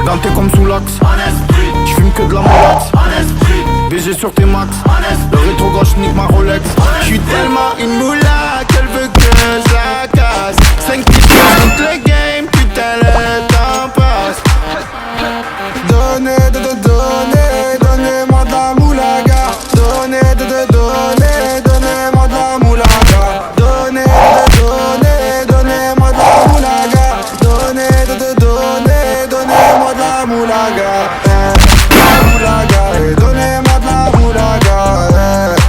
Denté comme sous l'axe. J'fume que de la moulax. BG sur tes max. Le rétro gauche nique ma Rolex. J'suis tellement une moula qu'elle veut que je la casse. 5 piges contre le game, putain le temps passe. Donnez-moi de la moulaga. Donnez-moi de la moulaga. Donnez-moi de la moulaga. Donnez-moi de la moulaga. La moulaga, donnez-moi de la moulaga.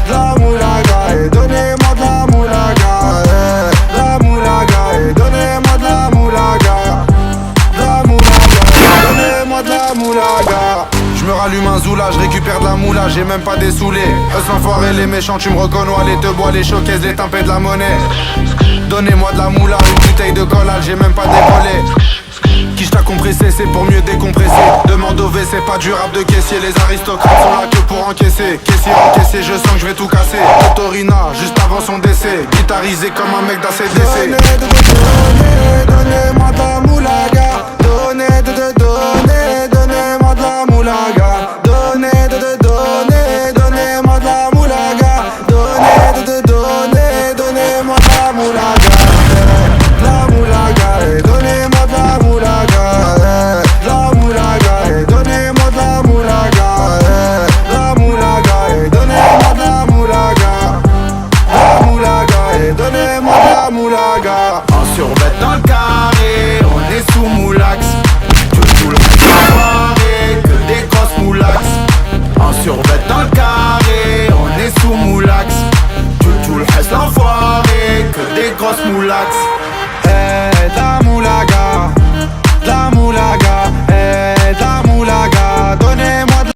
La moulaga, donnez-moi de la moulaga. La moulaga, donnez-moi de la moulaga. La moulaga, donnez-moi de la moulaga. Je me rallume un zoula, je récupère de la moula, j'ai même pas des saoulés. Eux l'enfoiré, les méchants, tu me reconnais, les te bois, les showcases, les tempêtes de la monnaie. Donnez-moi de la moula, une bouteille de collage, j'ai même pas décollé. Qui t'a compressé, c'est pour mieux décompresser. Demande au V, c'est pas du rap de caissier. Les aristocrates sont là que pour encaisser. Caissier encaissé, je sens que je vais tout casser. Torina, juste avant son décès. Guitarisé comme un mec d'ACDC. Donnez-moi de la moulaga.